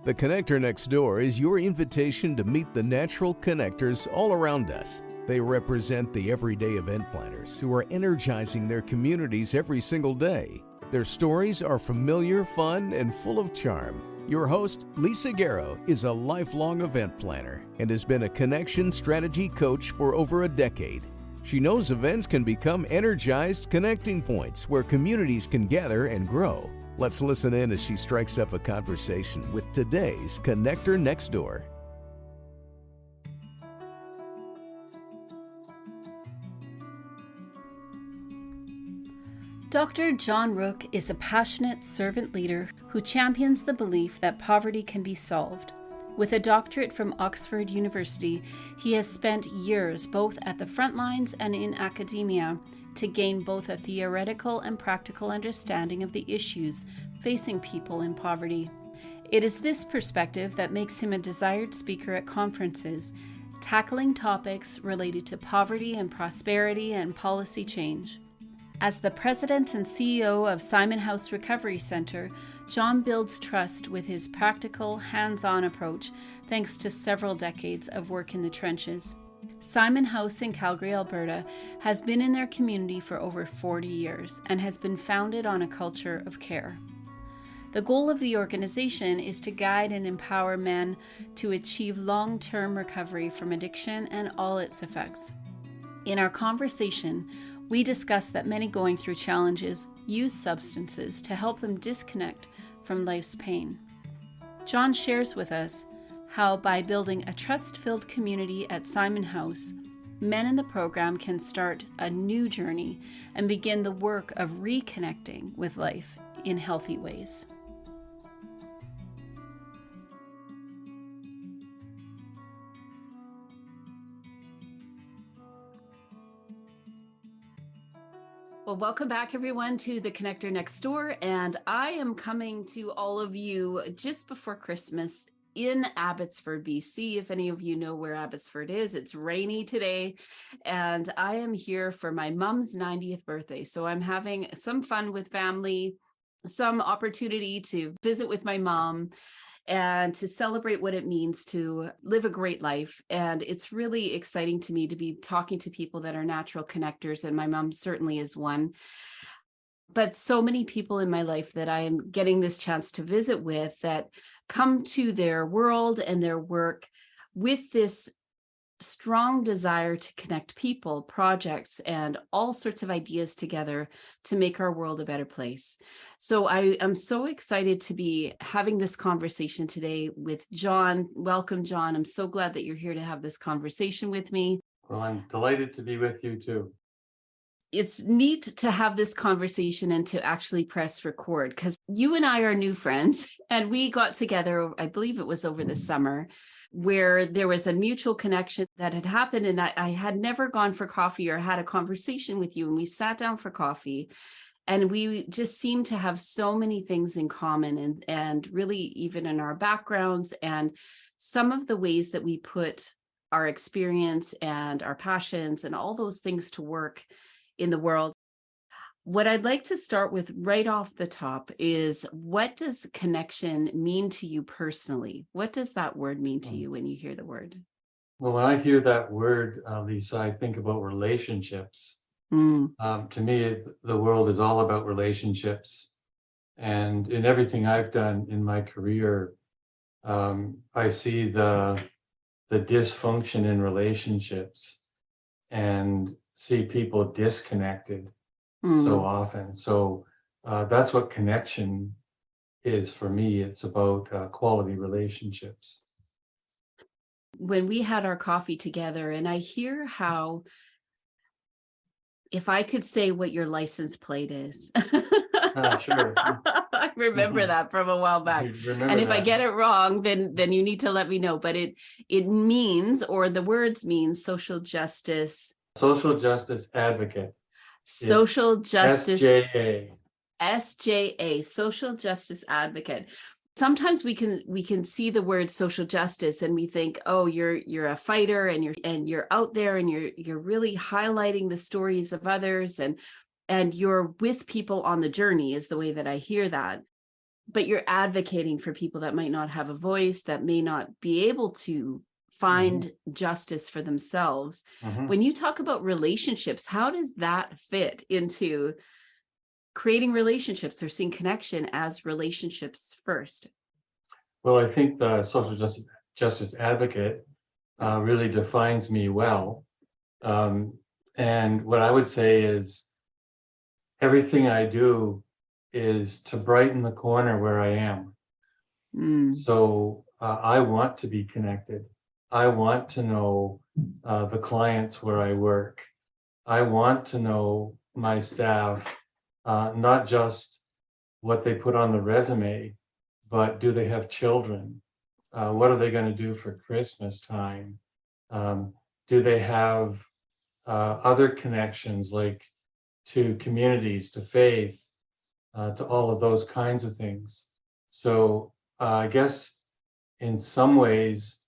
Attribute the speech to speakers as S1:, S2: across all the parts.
S1: The Connector Next Door is your invitation to meet the natural connectors all around us. They represent the everyday event planners who are energizing their communities every single day. Their stories are familiar, fun, and full of charm. Your host, Lisa Garrow, is a lifelong event planner and has been a connection strategy coach for over a decade. She knows events can become energized connecting points where communities can gather and grow. Let's listen in as she strikes up a conversation with today's Connector Next Door.
S2: Dr. John Rook is a passionate servant leader who champions the belief that poverty can be solved. With a doctorate from Oxford University, he has spent years both at the front lines and in academia to gain both a theoretical and practical understanding of the issues facing people in poverty. It is this perspective that makes him a desired speaker at conferences, tackling topics related to poverty and prosperity and policy change. As the president and CEO of Simon House Recovery Center, John builds trust with his practical, hands-on approach thanks to several decades of work in the trenches. Simon House in Calgary, Alberta, has been in their community for over 40 years and has been founded on a culture of care. The goal of the organization is to guide and empower men to achieve long-term recovery from addiction and all its effects. In our conversation, we discuss that many going through challenges use substances to help them disconnect from life's pain. John shares with us how by building a trust-filled community at Simon House, men in the program can start a new journey and begin the work of reconnecting with life in healthy ways. Well, welcome back, everyone, to the Connector Next Door. And I am coming to all of you just before Christmas in Abbotsford, BC. If any of you know where Abbotsford is, it's rainy today. And I am here for my mom's 90th birthday. So I'm having some fun with family, some opportunity to visit with my mom, and to celebrate what it means to live a great life. And it's really exciting to me to be talking to people that are natural connectors, and my mom certainly is one. But so many people in my life that I am getting this chance to visit with that come to their world and their work with this strong desire to connect people, projects, and all sorts of ideas together to make our world a better place. So I am so excited to be having this conversation today with John. Welcome, John. I'm so glad that you're here to have this conversation with me.
S3: Well, I'm delighted to be with you too.
S2: It's neat to have this conversation and to actually press record because you and I are new friends, and we got together, I believe it was over the summer, where there was a mutual connection that had happened, and I had never gone for coffee or had a conversation with you, and we sat down for coffee, and we just seemed to have so many things in common, and really even in our backgrounds and some of the ways that we put our experience and our passions and all those things to work in the world. What I'd like to start with right off the top is, what does connection mean to you personally? What does that word mean to you when you hear the word?
S3: Well, when I hear that word, Lisa, I think about relationships. To me, the world is all about relationships. And in everything I've done in my career, I see the dysfunction in relationships and see people disconnected so often. So that's what connection is for me. It's about quality relationships.
S2: When we had our coffee together, and I hear how, if I could say what your license plate is.
S3: Sure.
S2: I remember that from a while back. And if I get it wrong, then you need to let me know. But it means, or the words mean, social justice.
S3: Social justice advocate.
S2: Social justice.
S3: SJA.
S2: SJA, social justice advocate. Sometimes we can see the word social justice and we think, oh, you're a fighter and you're out there and you're really highlighting the stories of others and you're with people on the journey, is the way that I hear that. but you're advocating for people that might not have a voice, that may not be able to find justice for themselves. When you talk about relationships, how does that fit into creating relationships or seeing connection as relationships first?
S3: Well, I think the social justice advocate really defines me well. And what I would say is everything I do is to brighten the corner where I am. So I want to be connected. I want to know the clients where I work. I want to know my staff, not just what they put on the resume, but do they have children? What are they going to do for Christmas time? Do they have other connections, like to communities, to faith, to all of those kinds of things? So I guess in some ways,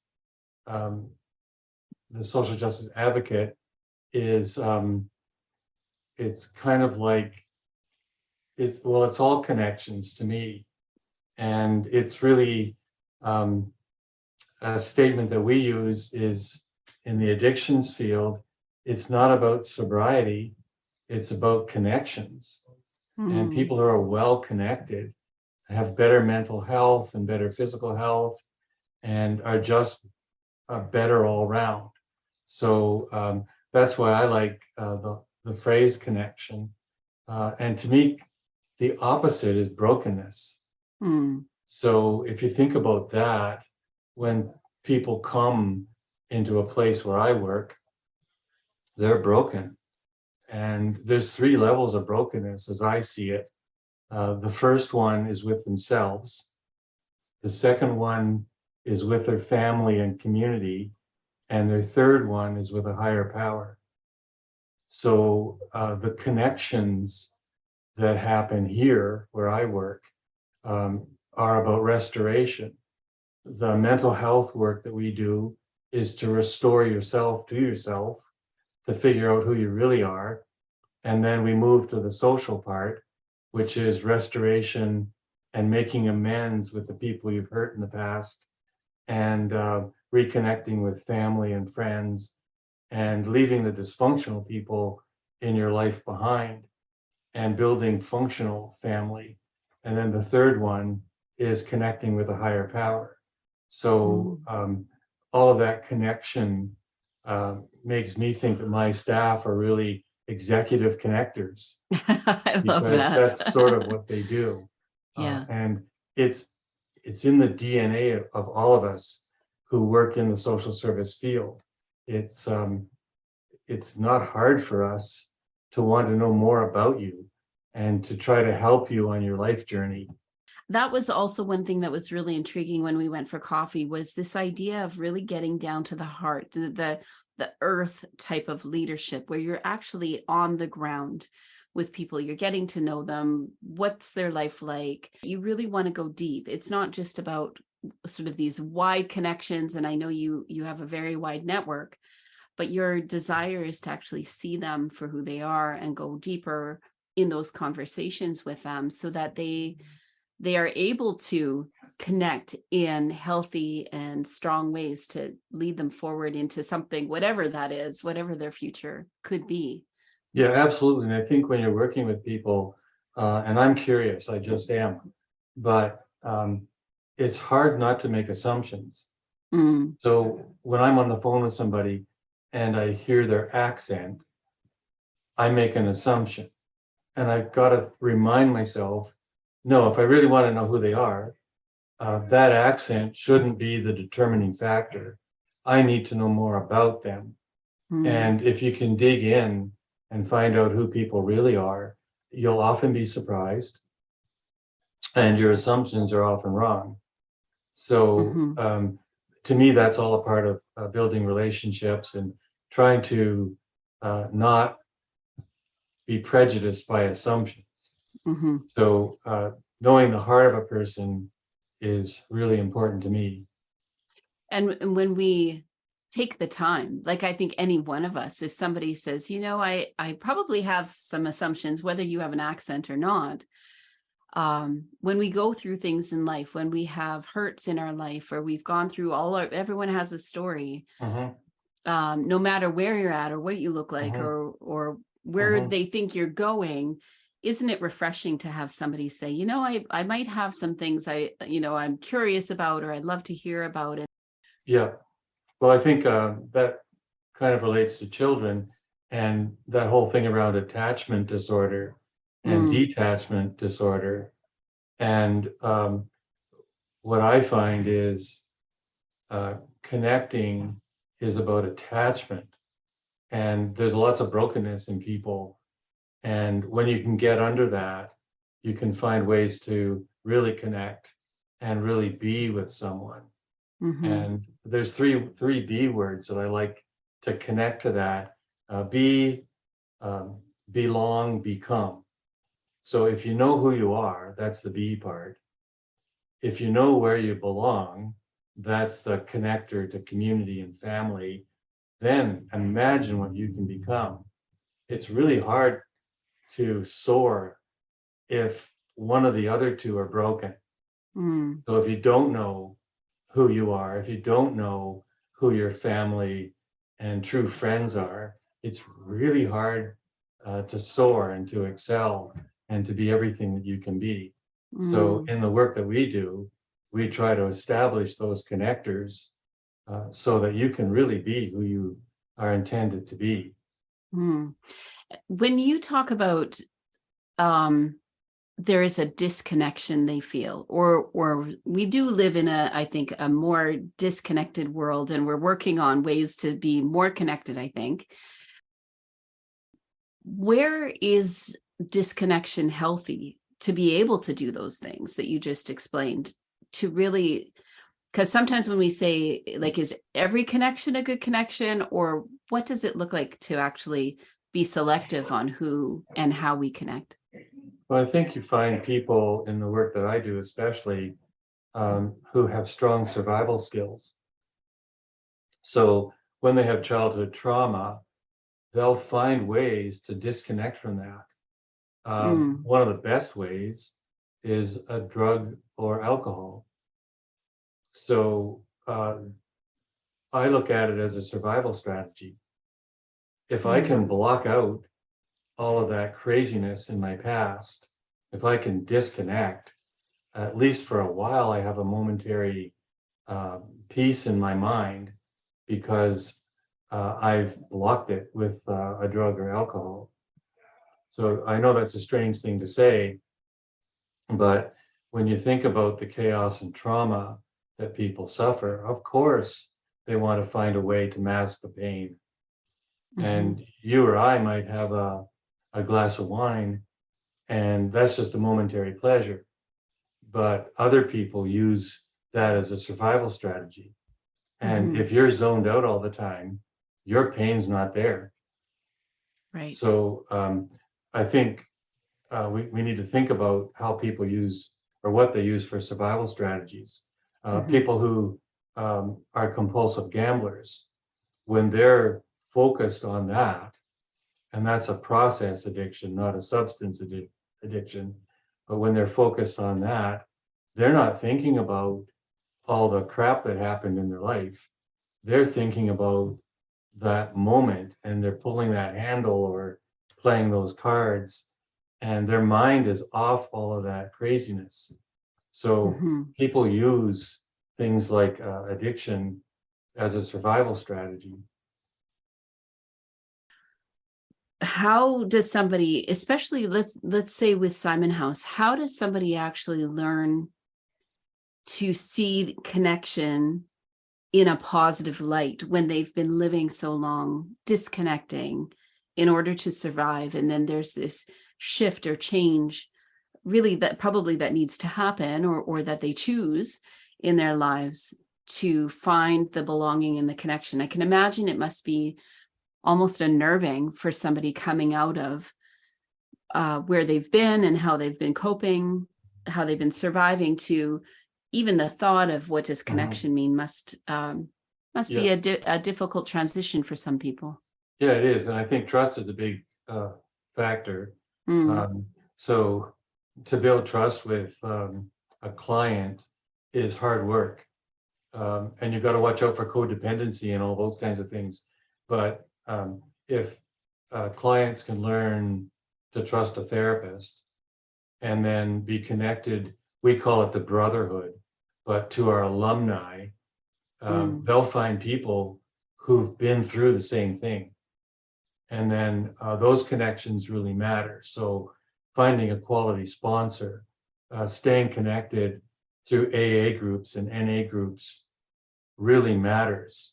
S3: the social justice advocate is it's kind of like it's all connections to me, and it's really a statement that we use is in the addictions field. It's not about sobriety, it's about connections. And people who are well connected have better mental health and better physical health and are just better all around. So that's why I like the phrase connection. And to me, the opposite is brokenness. So if you think about that, when people come into a place where I work, they're broken. And there's 3 levels of brokenness as I see it. The first one is with themselves. The second one is with their family and community. And their third one is with a higher power. So the connections that happen here where I work are about restoration. The mental health work that we do is to restore yourself to yourself, to figure out who you really are. And then we move to the social part, which is restoration and making amends with the people you've hurt in the past, and reconnecting with family and friends, and leaving the dysfunctional people in your life behind, and building functional family. And then the third one is connecting with a higher power. So all of that connection makes me think that my staff are really executive connectors.
S2: I love that.
S3: That's sort of what they do. And it's in the DNA of all of us who work in the social service field. It's not hard for us to want to know more about you and to try to help you on your life journey.
S2: That was also one thing that was really intriguing when we went for coffee, was this idea of really getting down to the heart, the earth type of leadership, where you're actually on the ground with people. You're getting to know them. What's their life like? You really want to go deep. It's not just about sort of these wide connections. And I know you have a very wide network, but your desire is to actually see them for who they are and go deeper in those conversations with them, so that they are able to connect in healthy and strong ways to lead them forward into something, whatever that is, whatever their future could be.
S3: Yeah, absolutely. And I think when you're working with people, and I'm curious, I just am, but it's hard not to make assumptions. So when I'm on the phone with somebody and I hear their accent, I make an assumption. And I've got to remind myself, no, if I really want to know who they are, that accent shouldn't be the determining factor. I need to know more about them. And if you can dig in and find out who people really are, you'll often be surprised, and your assumptions are often wrong. So to me, that's all a part of building relationships and trying to not be prejudiced by assumptions. So knowing the heart of a person is really important to me.
S2: And when we take the time, like I think any one of us, if somebody says, I probably have some assumptions, whether you have an accent or not, when we go through things in life, when we have hurts in our life, or we've gone through everyone has a story. No matter where you're at or what you look like, or where they think you're going, isn't it refreshing to have somebody say, I might have some things I'm curious about, or I'd love to hear about it.
S3: Yeah. Well, I think that kind of relates to children, and that whole thing around attachment disorder and detachment disorder. And what I find is connecting is about attachment. And there's lots of brokenness in people. And when you can get under that, you can find ways to really connect and really be with someone. And there's three B words that I like to connect to that: be, belong, become. So if you know who you are, that's the B part. If you know where you belong, that's the connector to community and family. Then imagine what you can become. It's really hard to soar if one of the other two are broken. So if you don't know who you are, if you don't know who your family and true friends are, it's really hard to soar and to excel and to be everything that you can be. So in the work that we do, we try to establish those connectors so that you can really be who you are intended to be.
S2: When you talk about there is a disconnection they feel, or we do live in I think a more disconnected world, and we're working on ways to be more connected, I think. Where is disconnection healthy to be able to do those things that you just explained, to really, because sometimes when we say, like, is every connection a good connection, or what does it look like to actually be selective on who and how we connect?
S3: Well, I think you find people in the work that I do, especially, who have strong survival skills. So when they have childhood trauma, they'll find ways to disconnect from that. One of the best ways is a drug or alcohol. So I look at it as a survival strategy. If I can block out all of that craziness in my past, if I can disconnect, at least for a while, I have a momentary peace in my mind because I've blocked it with a drug or alcohol. So I know that's a strange thing to say, but when you think about the chaos and trauma that people suffer, of course, they want to find a way to mask the pain. And you or I might have a glass of wine, and that's just a momentary pleasure. But other people use that as a survival strategy. And if you're zoned out all the time, your pain's not there.
S2: Right.
S3: So I think we need to think about how people use, or what they use for survival strategies. People who are compulsive gamblers, when they're focused on that, and that's a process addiction, not a substance addiction, but when they're focused on that, they're not thinking about all the crap that happened in their life. They're thinking about that moment, and they're pulling that handle or playing those cards, and their mind is off all of that craziness. So people use things like addiction as a survival strategy.
S2: How does somebody, especially let's say with Simon House, how does somebody actually learn to see connection in a positive light when they've been living so long disconnecting in order to survive? And then there's this shift or change really that needs to happen, or that they choose in their lives to find the belonging and the connection. I can imagine it must be almost unnerving for somebody coming out of where they've been and how they've been coping, how they've been surviving, to even the thought of what does connection mean must be a difficult transition for some people.
S3: Yeah, it is. And I think trust is a big factor. So to build trust with a client is hard work. And you've got to watch out for codependency and all those kinds of things. But if clients can learn to trust a therapist and then be connected, we call it the brotherhood, but to our alumni, they'll find people who've been through the same thing. And then those connections really matter. So finding a quality sponsor, staying connected through AA groups and NA groups really matters.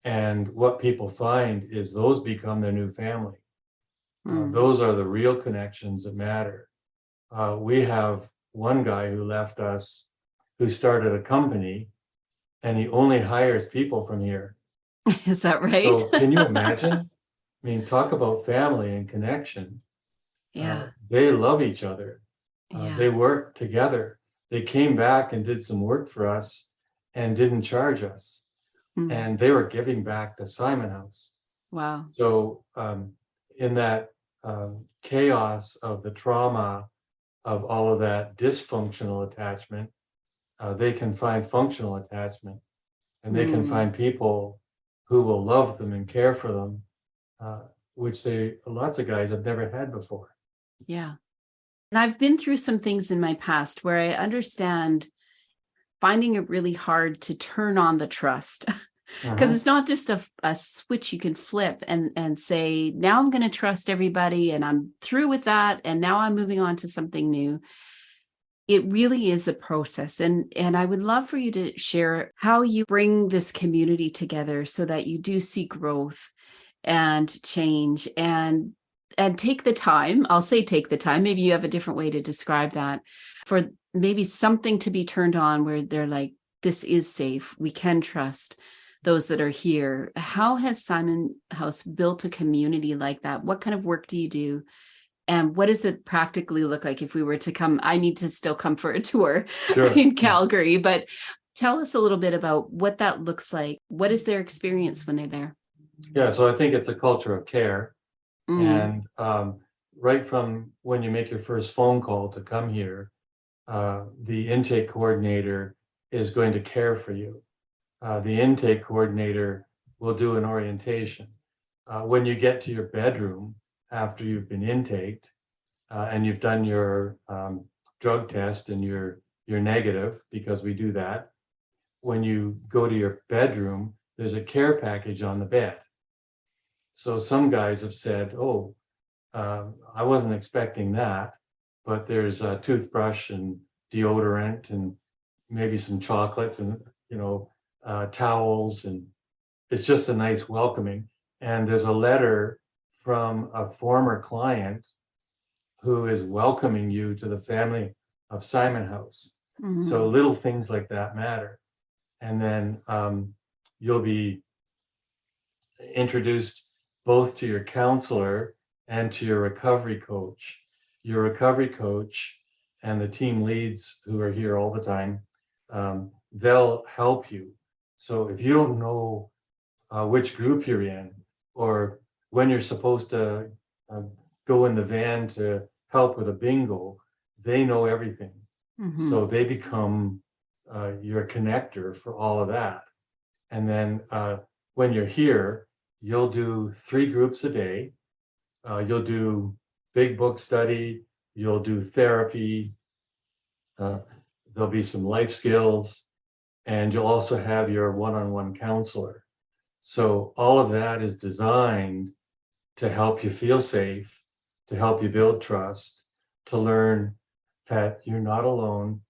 S3: And what people find is those become their new family. Those are the real connections that matter. We have one guy who left us, who started a company, and he only hires people from here.
S2: Is that right?
S3: So can you imagine? I mean, talk about family and connection.
S2: Yeah.
S3: They love each other.
S2: Yeah.
S3: They work together. They came back and did some work for us and didn't charge us. And they were giving back to Simon House.
S2: Wow.
S3: So in that chaos of the trauma of all of that dysfunctional attachment, they can find functional attachment, and they can find people who will love them and care for them, which lots of guys have never had before.
S2: Yeah. And I've been through some things in my past where I understand finding it really hard to turn on the trust. Because it's not just a switch you can flip and say, now I'm going to trust everybody and I'm through with that. And now I'm moving on to something new. It really is a process. And I would love for you to share how you bring this community together so that you do see growth and change and take the time. I'll say take the time. Maybe you have a different way to describe that, for maybe something to be turned on where they're like, this is safe. We can trust those that are here. How has Simon House built a community like that? What kind of work do you do? And what does it practically look like if we were to come? I need to still come for a tour in Calgary, but tell us a little bit about what that looks like. What is their experience when they're there?
S3: Yeah, so I think it's a culture of care. And right from when you make your first phone call to come here, the intake coordinator is going to care for you. The intake coordinator will do an orientation. When you get to your bedroom after you've been intaked and you've done your drug test and you're negative, because we do that, when you go to your bedroom, there's a care package on the bed. So some guys have said, oh, I wasn't expecting that, but there's a toothbrush and deodorant and maybe some chocolates and, towels, and it's just a nice welcoming. And there's a letter from a former client who is welcoming you to the family of Simon House. So little things like that matter. And then you'll be introduced both to your counselor and to your recovery coach. Your recovery coach and the team leads who are here all the time, they'll help you. So if you don't know which group you're in, or when you're supposed to go in the van to help with a bingo, they know everything. So they become your connector for all of that. And then when you're here, you'll do 3 groups a day. You'll do big book study, you'll do therapy, there'll be some life skills, and you'll also have your one-on-one counselor. So all of that is designed to help you feel safe, to help you build trust, to learn that you're not alone,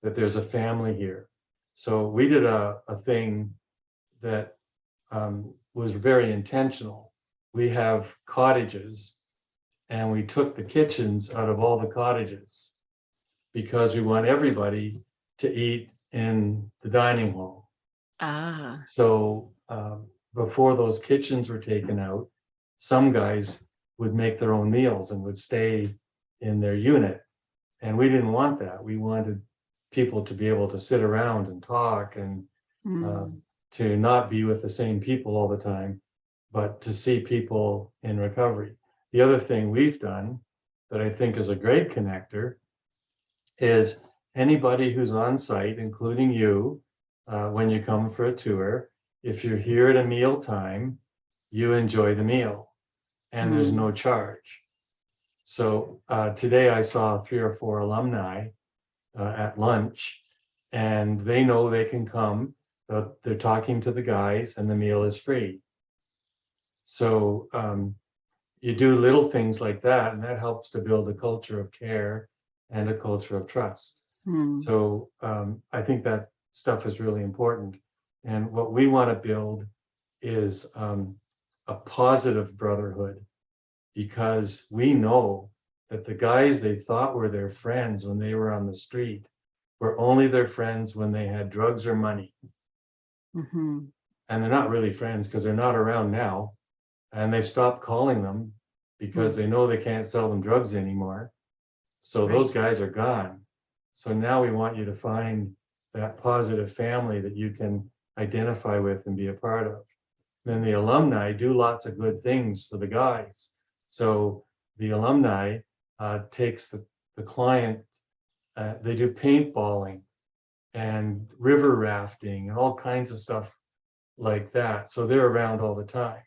S3: that there's a family here. So we did a thing that was very intentional. We have cottages, and we took the kitchens out of all the cottages because we want everybody to eat in the dining hall. So before those kitchens were taken out, some guys would make their own meals and would stay in their unit. And we didn't want that. We wanted people to be able to sit around and talk and to not be with the same people all the time, but to see people in recovery. The other thing we've done that I think is a great connector is anybody who's on site, including you, when you come for a tour, if you're here at a meal time, you enjoy the meal and there's no charge. So today I saw 3 or 4 alumni at lunch, and they know they can come. They're talking to the guys, and the meal is free. So you do little things like that, and that helps to build a culture of care and a culture of trust. So I think that stuff is really important. And what we want to build is a positive brotherhood, because we know that the guys they thought were their friends when they were on the street were only their friends when they had drugs or money. And they're not really friends because they're not around now. And they stopped calling them because they know they can't sell them drugs anymore. So those guys are gone. So now we want you to find that positive family that you can identify with and be a part of. Then the alumni do lots of good things for the guys. So the alumni takes the client, they do paintballing and river rafting and all kinds of stuff like that. So they're around all the time.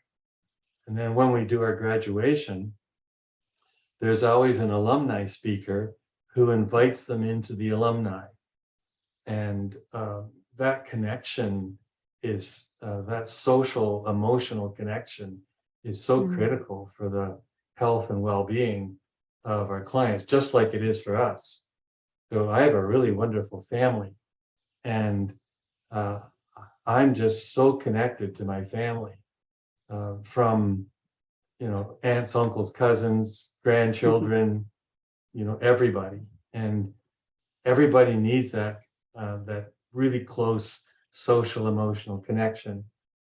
S3: And then when we do our graduation, there's always an alumni speaker who invites them into the alumni. And that connection is, that social, emotional connection is so critical for the health and well-being of our clients, just like it is for us. So I have a really wonderful family, and I'm just so connected to my family, from, aunts, uncles, cousins, grandchildren, everybody. And everybody needs that really close social, emotional connection.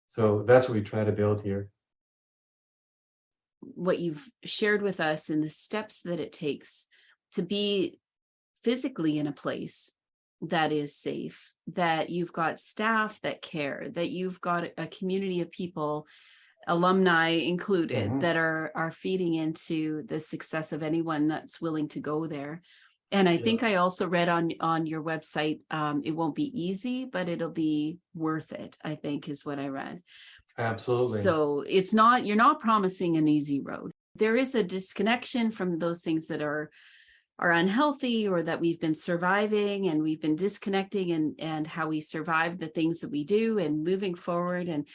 S3: So that's what we try to build here.
S2: What you've shared with us and the steps that it takes to be physically in a place that is safe, that you've got staff that care, that you've got a community of people, alumni included, that are feeding into the success of anyone that's willing to go there. And I think I also read on your website, it won't be easy, but it'll be worth it, I think is what I read.
S3: Absolutely.
S2: So you're not promising an easy road. There is a disconnection from those things that are unhealthy, or that we've been surviving and we've been disconnecting, and how we survive the things that we do and moving forward. And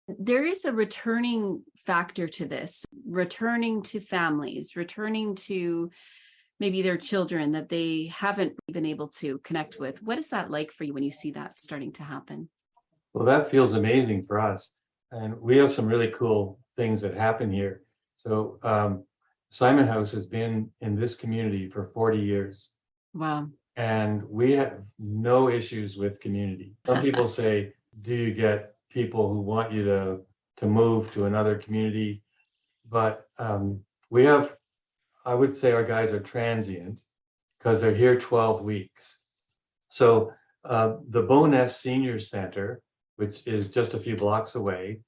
S2: there is a returning factor to this, returning to families, returning to maybe their children that they haven't been able to connect with. What is that like for you when you see that starting to happen?
S3: Well, that feels amazing for us. And we have some really cool things that happen here. So Simon House has been in this community for 40 years.
S2: Wow.
S3: And we have no issues with community. Some people say, do you get people who want you to move to another community? But we have, I would say our guys are transient because they're here 12 weeks. So the Bowness Senior Center, which is just a few blocks away,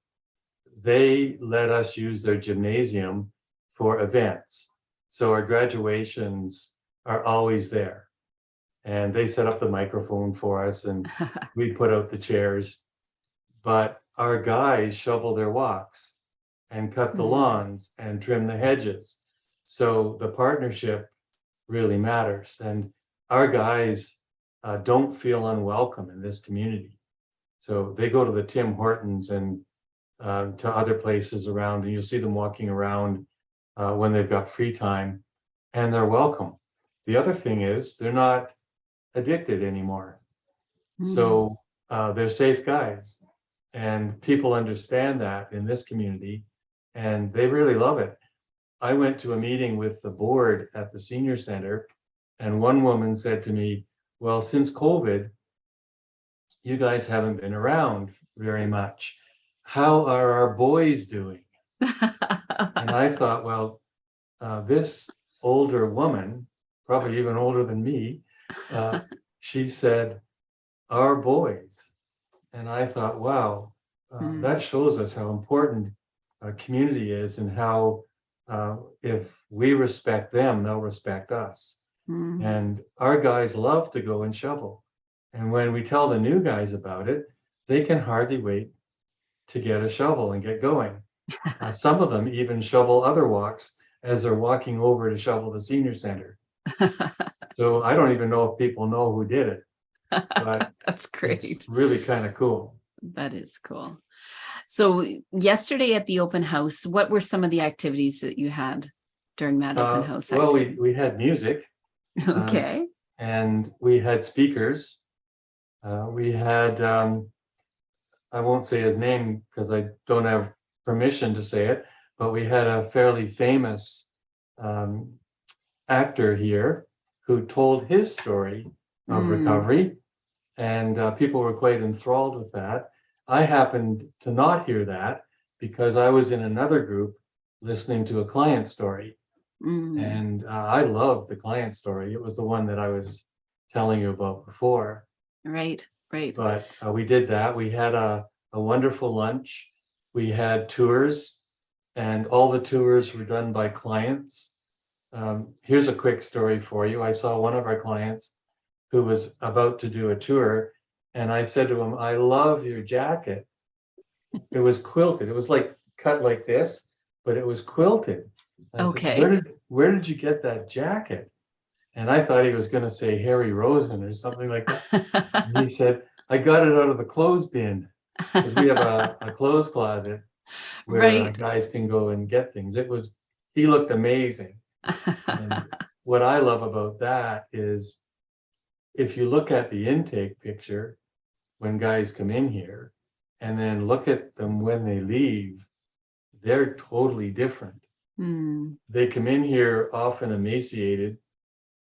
S3: they let us use their gymnasium for events. So our graduations are always there. And they set up the microphone for us, and we put out the chairs. But our guys shovel their walks and cut the lawns and trim the hedges. So the partnership really matters. And our guys don't feel unwelcome in this community. So they go to the Tim Hortons and to other places around, and you'll see them walking around when they've got free time, and they're welcome. The other thing is they're not addicted anymore. So they're safe guys, and people understand that in this community, and they really love it. I went to a meeting with the board at the senior center, and one woman said to me, well, since COVID, you guys haven't been around very much. How are our boys doing? And I thought, well, this older woman, probably even older than me, she said, our boys. And I thought, wow, that shows us how important community is, and how if we respect them, they'll respect us. And our guys love to go and shovel. And when we tell the new guys about it, they can hardly wait to get a shovel and get going. Some of them even shovel other walks as they're walking over to shovel the senior center. So I don't even know if people know who did it, but
S2: That's great.
S3: it's really kind of cool.
S2: That is cool. So yesterday at the open house, what were some of the activities that you had during that open house?
S3: Well, we had music.
S2: Okay.
S3: And we had speakers. We had, I won't say his name because I don't have permission to say it, but we had a fairly famous actor here who told his story of recovery, and people were quite enthralled with that. I happened to not hear that because I was in another group listening to a client story. And I loved the client story. It was the one that I was telling you about before.
S2: Right.
S3: But we did that. We had a wonderful lunch. We had tours, and all the tours were done by clients. Here's a quick story for you. I saw one of our clients who was about to do a tour, and I said to him, "I love your jacket." It was quilted. It was like cut like this, but it was quilted.
S2: Okay.
S3: Said, where did you get that jacket? And I thought he was going to say Harry Rosen or something like that. And he said, "I got it out of the clothes bin." Because we have a clothes closet where guys can go and get things. He looked amazing. And what I love about that is if you look at the intake picture when guys come in here and then look at them when they leave, they're totally different. They come in here often emaciated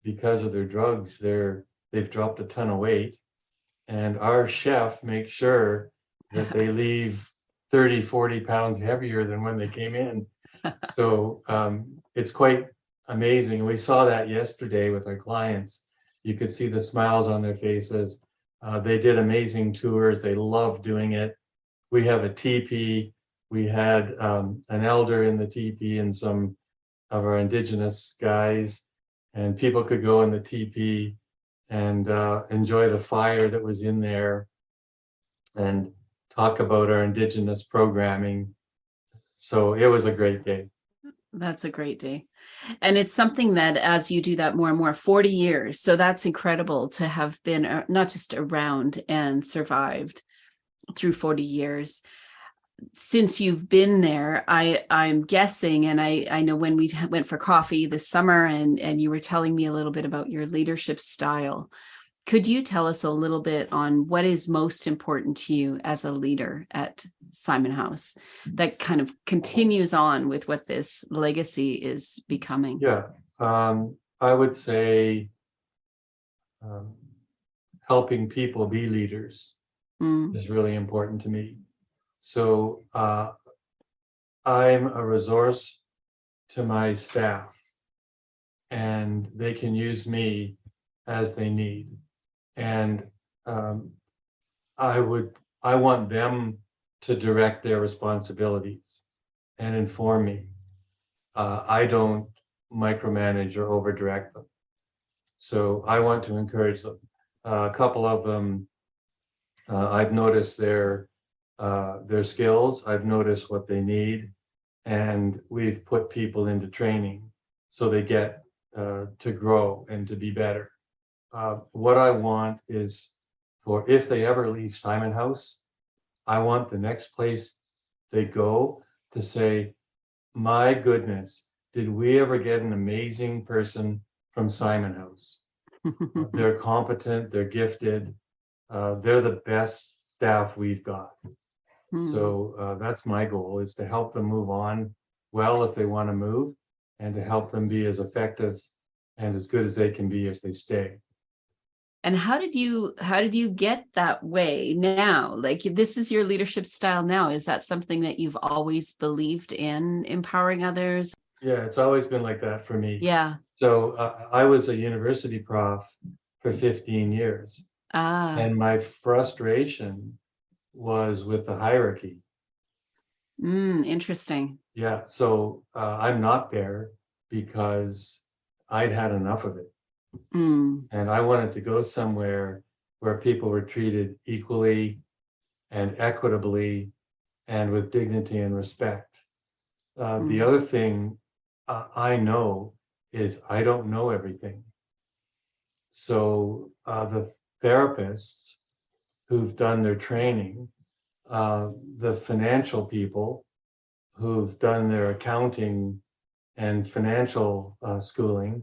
S3: because of their drugs. They've dropped a ton of weight, and our chef makes sure that they leave 30, 40 pounds heavier than when they came in. So it's quite amazing. We saw that yesterday with our clients. You could see the smiles on their faces. They did amazing tours. They loved doing it. We have a teepee. We had an elder in the teepee and some of our Indigenous guys, and people could go in the teepee and enjoy the fire that was in there and talk about our Indigenous programming. So it was a great day.
S2: That's a great day. And it's something that as you do that more and more, 40 years. So that's incredible to have been not just around and survived through 40 years. Since you've been there, I'm guessing, and I know when we went for coffee this summer and you were telling me a little bit about your leadership style. Could you tell us a little bit on what is most important to you as a leader at Simon House that kind of continues on with what this legacy is becoming?
S3: Yeah, I would say helping people be leaders is really important to me. So I'm a resource to my staff, and they can use me as they need. And I want them to direct their responsibilities and inform me. I don't micromanage or overdirect them. So I want to encourage them. A couple of them, I've noticed their skills. I've noticed what they need, and we've put people into training so they get to grow and to be better. What I want is for if they ever leave Simon House, I want the next place they go to say, "My goodness, did we ever get an amazing person from Simon House?" They're competent, they're gifted, they're the best staff we've got. So that's my goal, is to help them move on well if they want to move, and to help them be as effective and as good as they can be if they stay.
S2: And how did you get that way now? Like, this is your leadership style now. Is that something that you've always believed in, empowering others?
S3: Yeah, it's always been like that for me.
S2: Yeah.
S3: So I was a university prof for 15 years. And my frustration was with the hierarchy.
S2: Interesting.
S3: Yeah, so I'm not there because I'd had enough of it.
S2: Mm.
S3: And I wanted to go somewhere where people were treated equally and equitably and with dignity and respect. The other thing I know is I don't know everything. So the therapists who've done their training, the financial people who've done their accounting and financial schooling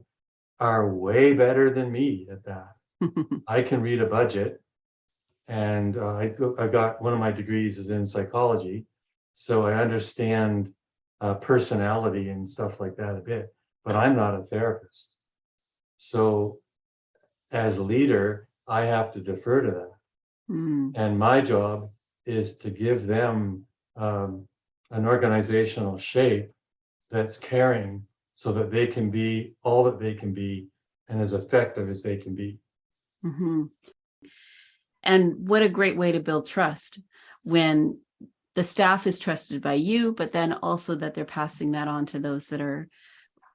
S3: are way better than me at that. I can read a budget, and I got one of my degrees is in psychology, so I understand personality and stuff like that a bit, but I'm not a therapist. So as a leader, I have to defer to that. And my job is to give them an organizational shape that's caring so that they can be all that they can be and as effective as they can be.
S2: Mm-hmm. And what a great way to build trust when the staff is trusted by you, but then also that they're passing that on to those that are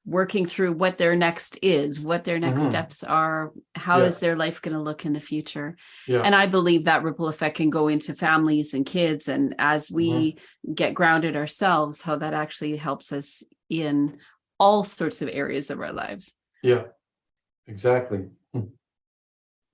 S2: working through what their next is, what their next steps are, how is their life going to look in the future. And I believe that ripple effect can go into families and kids. And as we get grounded ourselves, how that actually helps us in all sorts of areas of our lives.
S3: Yeah, exactly.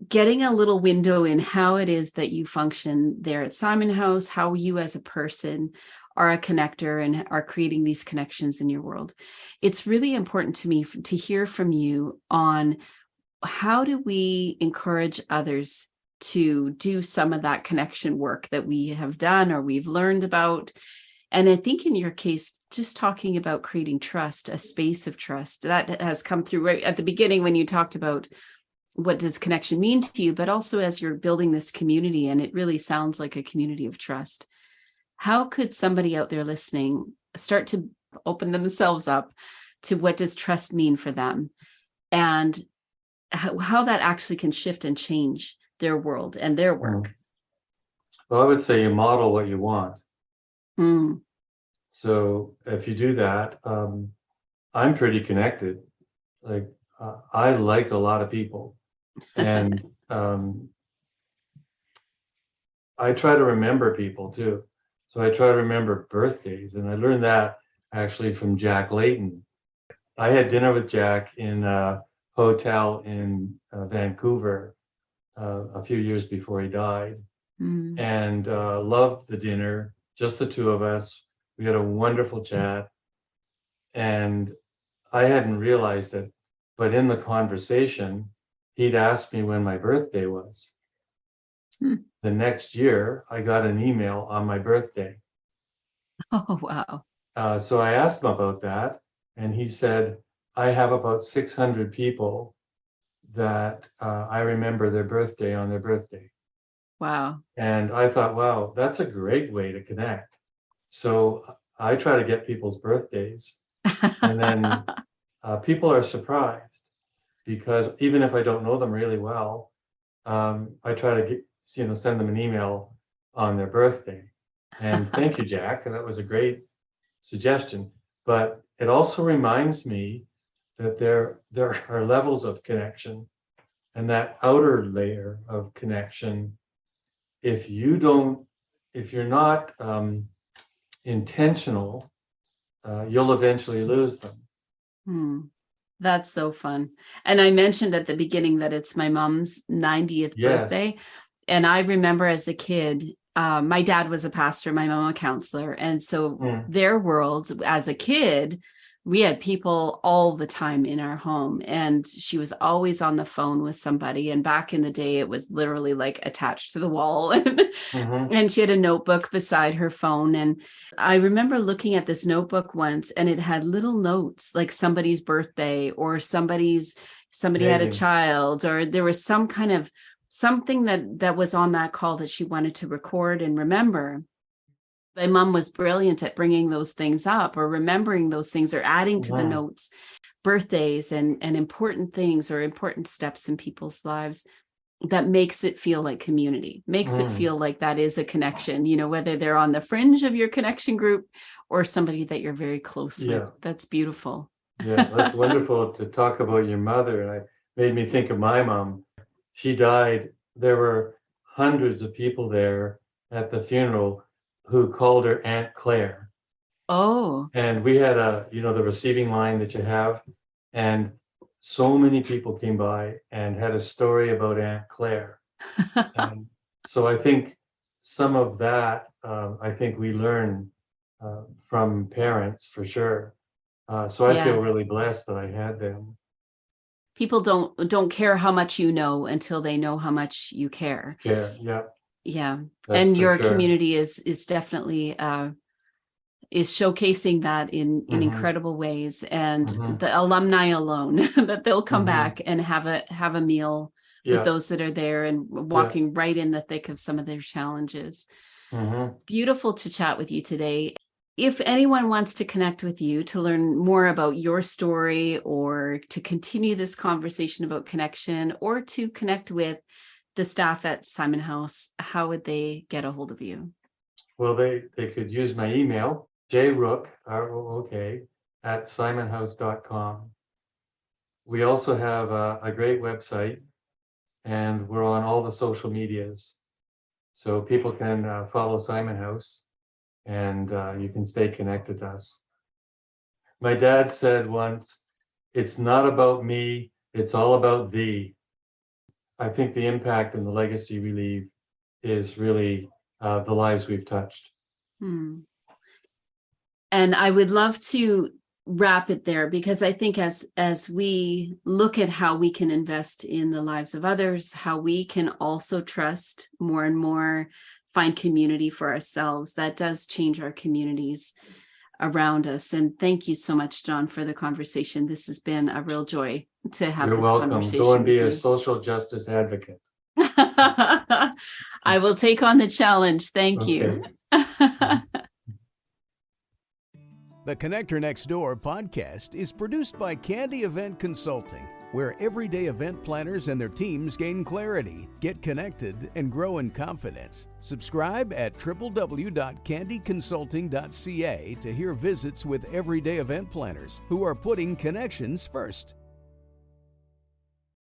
S2: Getting a little window in how it is that you function there at Simon House, how you as a person are a connector and are creating these connections in your world. It's really important to me to hear from you on how do we encourage others to do some of that connection work that we have done or we've learned about. And I think in your case, just talking about creating trust, a space of trust, that has come through right at the beginning when you talked about what does connection mean to you, but also as you're building this community, and it really sounds like a community of trust. How could somebody out there listening start to open themselves up to what does trust mean for them and how that actually can shift and change their world and their work?
S3: Well, I would say you model what you want. So if you do that, I'm pretty connected. Like I like a lot of people. And I try to remember people too. So I try to remember birthdays, and I learned that actually from Jack Layton. I had dinner with Jack in a hotel in Vancouver a few years before he died, and loved the dinner, just the two of us. We had a wonderful chat, and I hadn't realized it, but in the conversation, he'd asked me when my birthday was. The next year, I got an email on my birthday.
S2: Oh, wow.
S3: So I asked him about that, and he said, I have about 600 people that I remember their birthday on their birthday.
S2: Wow.
S3: And I thought, wow, that's a great way to connect. So I try to get people's birthdays, and then people are surprised because even if I don't know them really well, I try to send them an email on their birthday. And thank you, Jack. That was a great suggestion. But it also reminds me that there are levels of connection, and that outer layer of connection, if you're not intentional, you'll eventually lose them.
S2: That's so fun. And I mentioned at the beginning that it's my mom's 90th birthday. And I remember as a kid, my dad was a pastor, my mom a counselor. And so their world as a kid, we had people all the time in our home, and she was always on the phone with somebody. And back in the day, it was literally like attached to the wall. And she had a notebook beside her phone. And I remember looking at this notebook once, and it had little notes like somebody's birthday or somebody had a child, or there was some kind of something that was on that call that she wanted to record and remember. My mom was brilliant at bringing those things up or remembering those things or adding to the notes, birthdays and important things or important steps in people's lives. That makes it feel like community, makes it feel like that is a connection, whether they're on the fringe of your connection group or somebody that you're very close with. That's beautiful.
S3: Yeah, that's wonderful to talk about your mother. And made me think of my mom. She died. There were hundreds of people there at the funeral who called her Aunt Claire.
S2: Oh.
S3: And we had the receiving line that you have, and so many people came by and had a story about Aunt Claire. And so I think some of that, I think we learn from parents for sure. So I feel really blessed that I had them.
S2: People don't care how much you know until they know how much you care.
S3: Yeah.
S2: Yeah.
S3: That's
S2: And your
S3: sure.
S2: community is definitely is showcasing that in incredible ways. And the alumni alone that they'll come back and have a meal with those that are there and walking right in the thick of some of their challenges. Beautiful to chat with you today. If anyone wants to connect with you to learn more about your story, or to continue this conversation about connection, or to connect with the staff at Simon House, how would they get a hold of you?
S3: Well, they could use my email, jrook, R-O-O-K, at simonhouse.com. We also have a great website, and we're on all the social medias. So people can follow Simon House, and you can stay connected to us. My dad said once, "It's not about me, it's all about thee." I think the impact and the legacy we leave is really the lives we've touched.
S2: And I would love to wrap it there, because I think as we look at how we can invest in the lives of others, how we can also trust more and more, find community for ourselves, that does change our communities around us. And thank you so much, John, for the conversation. This has been a real joy to have this conversation.
S3: Go and be a social justice advocate.
S2: I will take on the challenge. Thank you.
S1: The Connector Next Door podcast is produced by Candy Event Consulting, where everyday event planners and their teams gain clarity, get connected, and grow in confidence. Subscribe at www.candyconsulting.ca to hear visits with everyday event planners who are putting connections first.